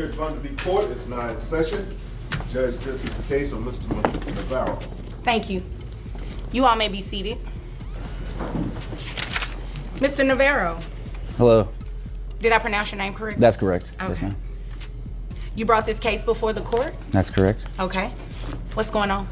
Here going to be court is now in session. Judge, this is the case of Mr. Navarro. Thank you. You all may be seated. Mr. Navarro. Hello. Did I pronounce your name correctly? That's correct. Okay. Yes, ma'am. You brought this case before the court? That's correct. Okay. What's going on?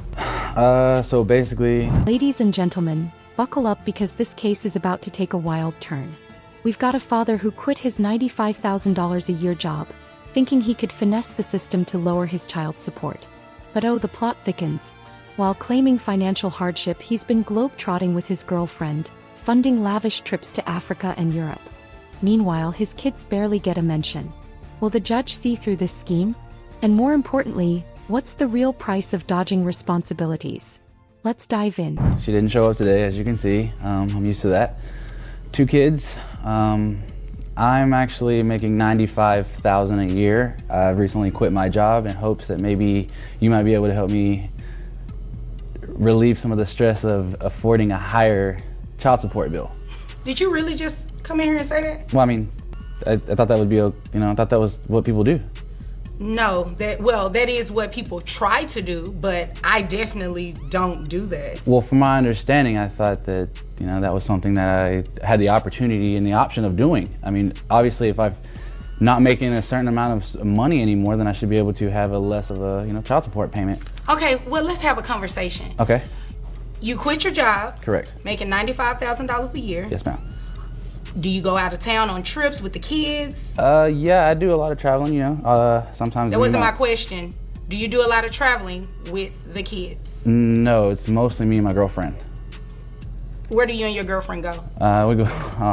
So basically... Ladies and gentlemen, buckle up because this case is about to take a wild turn. We've got a father who quit his $95,000 a year job, thinking he could finesse the system to lower his child support. But oh, the plot thickens. While claiming financial hardship, he's been globe-trotting with his girlfriend, funding lavish trips to Africa and Europe. Meanwhile, his kids barely get a mention. Will the judge see through this scheme? And more importantly, what's the real price of dodging responsibilities? Let's dive in. She didn't show up today, as you can see. I'm used to that. 2 kids. I'm actually making $95,000 a year. I've recently quit my job in hopes that maybe you might be able to help me relieve some of the stress of affording a higher child support bill. Did you really just come in here and say that? Well, I mean, I thought that would be, I thought that was what people do. No, that is what people try to do, but I definitely don't do that. Well, from my understanding, I thought that, that was something that I had the opportunity and the option of doing. I mean, obviously, if I'm not making a certain amount of money anymore, then I should be able to have a less of a, child support payment. Okay, well, let's have a conversation. Okay. You quit your job. Correct. Making $95,000 a year. Yes, ma'am. Do you go out of town on trips with the kids? Yeah, I do a lot of traveling, sometimes. That wasn't my question. Do you do a lot of traveling with the kids? No, it's mostly me and my girlfriend. Where do you and your girlfriend go? We go,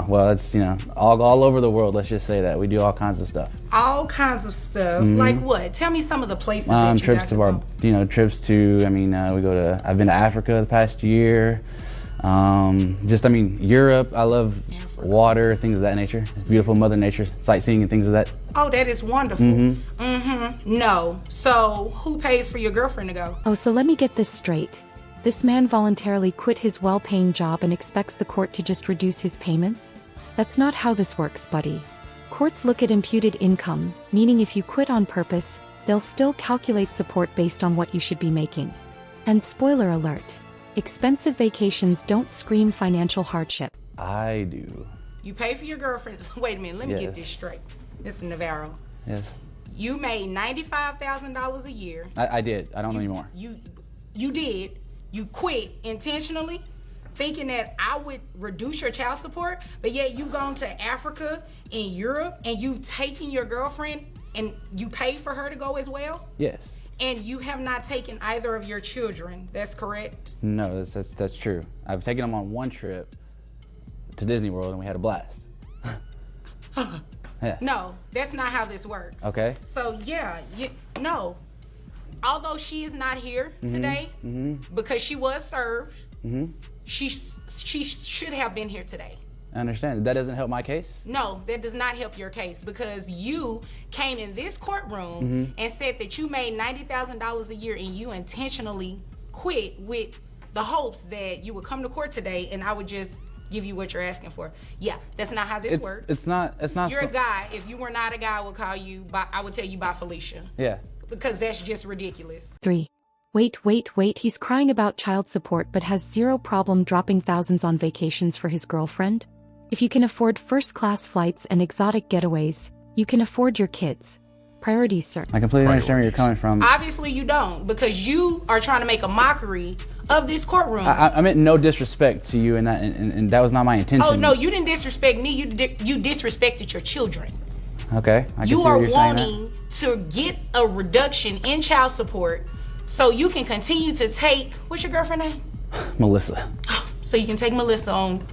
well, it's, all over the world, let's just say that. We do all kinds of stuff. All kinds of stuff? Like what? Tell me some of the places that you trips guys to go. our, trips to, I've been to Africa the past year. Europe. I love water, things of that nature. Beautiful Mother Nature, sightseeing and things of that. Oh, that is wonderful. No. So, who pays for your girlfriend to go? Oh, so let me get this straight. This man voluntarily quit his well-paying job and expects the court to just reduce his payments? That's not how this works, buddy. Courts look at imputed income, meaning if you quit on purpose, they'll still calculate support based on what you should be making. And spoiler alert, expensive vacations don't scream financial hardship. I do. You pay for your girlfriend. Wait a minute, let me get this straight. Mr. Navarro. Yes. You made $95,000 a year. I did. I don't know anymore. You did. You quit intentionally, thinking that I would reduce your child support, but yet you've gone to Africa and Europe and you've taken your girlfriend and you paid for her to go as well? Yes. And you have not taken either of your children, that's correct? No, that's true. I've taken them on one trip to Disney World and we had a blast. Yeah. No, that's not how this works. Okay. So yeah, no. Although she is not here today because she was served, she should have been here today. I understand. That doesn't help my case? No, that does not help your case because you came in this courtroom and said that you made $90,000 a year and you intentionally quit with the hopes that you would come to court today and I would just give you what you're asking for. Yeah, that's not how this works. It's not. You're a guy. If you were not a guy, I would call you I would tell you by Felicia. Yeah. Because that's just ridiculous. 3. Wait, he's crying about child support but has zero problem dropping thousands on vacations for his girlfriend? If you can afford first-class flights and exotic getaways, you can afford your kids. Priorities, sir. I completely understand where you're coming from. Obviously you don't, because you are trying to make a mockery of this courtroom. I meant no disrespect to you, and that was not my intention. Oh no, you didn't disrespect me. You disrespected your children. Okay, I can you see are what you're wanting to get a reduction in child support so you can continue to take, what's your girlfriend name? Melissa. So you can take Melissa on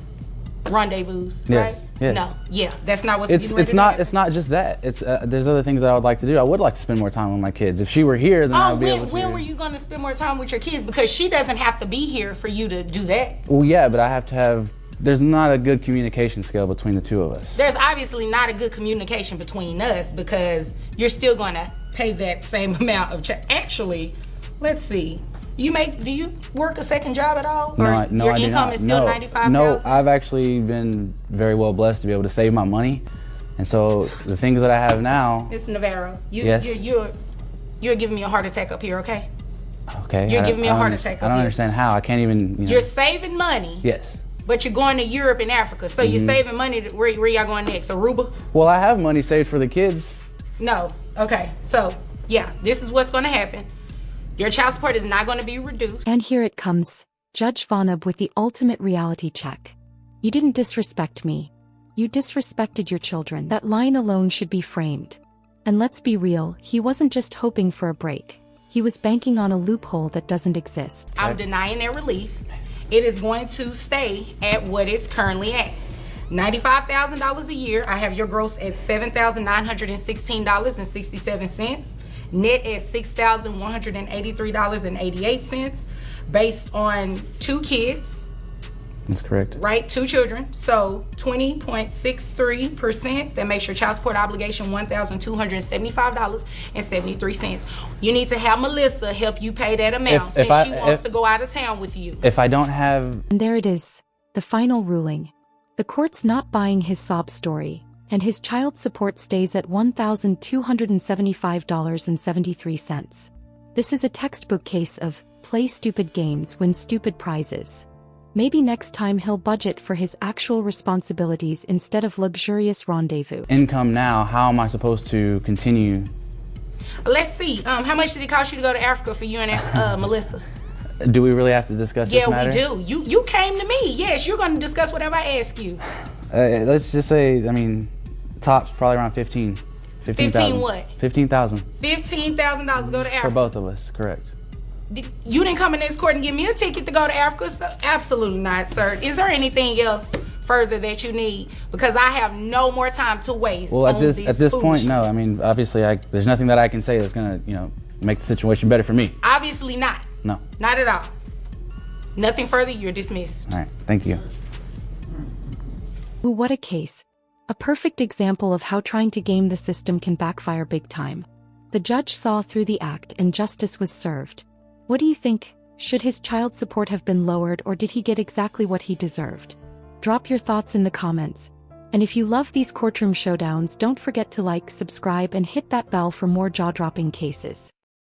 rendezvous, yes, right? Yes. No, yeah, that's not what's it's not just that. It's there's other things that I would like to do. I would like to spend more time with my kids. If she were here, then I would be able to. When were you going to spend more time with your kids? Because she doesn't have to be here for you to do that. Well, yeah, but I have to have. There's not a good communication skill between the two of us. There's obviously not a good communication between us because you're still going to pay that same amount of Actually, let's see. Do you work a second job at all? No, or I your income is still $95,000? No, I've actually been very well blessed to be able to save my money. And so the things that I have now. Mr. Navarro, Yes. you're giving me a heart attack up here, okay? Okay. You're giving me a heart attack up I don't here. understand how. I can't even. You know. You're saving money. Yes. But you're going to Europe and Africa, so you're saving money. Where y'all going next? Aruba? Well, I have money saved for the kids. No. Okay. So yeah, this is what's going to happen. Your child support is not going to be reduced. And here it comes, Judge Vonab with the ultimate reality check. You didn't disrespect me. You disrespected your children. That line alone should be framed. And let's be real, he wasn't just hoping for a break. He was banking on a loophole that doesn't exist. I'm denying their relief. It is going to stay at what it's currently at. $95,000 a year. I have your gross at $7,916.67. Net at $6,183.88 based on 2 kids. That's correct. Right, 2 children. So 20.63%. That makes your child support obligation $1,275.73. You need to have Melissa help you pay that amount since she wants to go out of town with you. If I don't have. And there it is, the final ruling. The court's not buying his sob story, and his child support stays at $1,275.73. This is a textbook case of play stupid games, win stupid prizes. Maybe next time he'll budget for his actual responsibilities instead of luxurious rendezvous. Income now, how am I supposed to continue? Let's see. How much did it cost you to go to Africa for you and Melissa? Do we really have to discuss this matter? Yeah, we do. You came to me. Yes, you're going to discuss whatever I ask you. Let's just say, tops probably around 15. 15 what? 15,000. $15,000 to go to Africa. For both of us, correct. You didn't come in this court and give me a ticket to go to Africa? So, absolutely not, sir. Is there anything else further that you need? Because I have no more time to waste. Well, at this point, no. Obviously, there's nothing that I can say that's gonna, make the situation better for me. Obviously not. No. Not at all. Nothing further. You're dismissed. All right. Thank you. Ooh, what a case. A perfect example of how trying to game the system can backfire big time. The judge saw through the act and justice was served. What do you think? Should his child support have been lowered, or did he get exactly what he deserved? Drop your thoughts in the comments. And if you love these courtroom showdowns, don't forget to like, subscribe, and hit that bell for more jaw-dropping cases.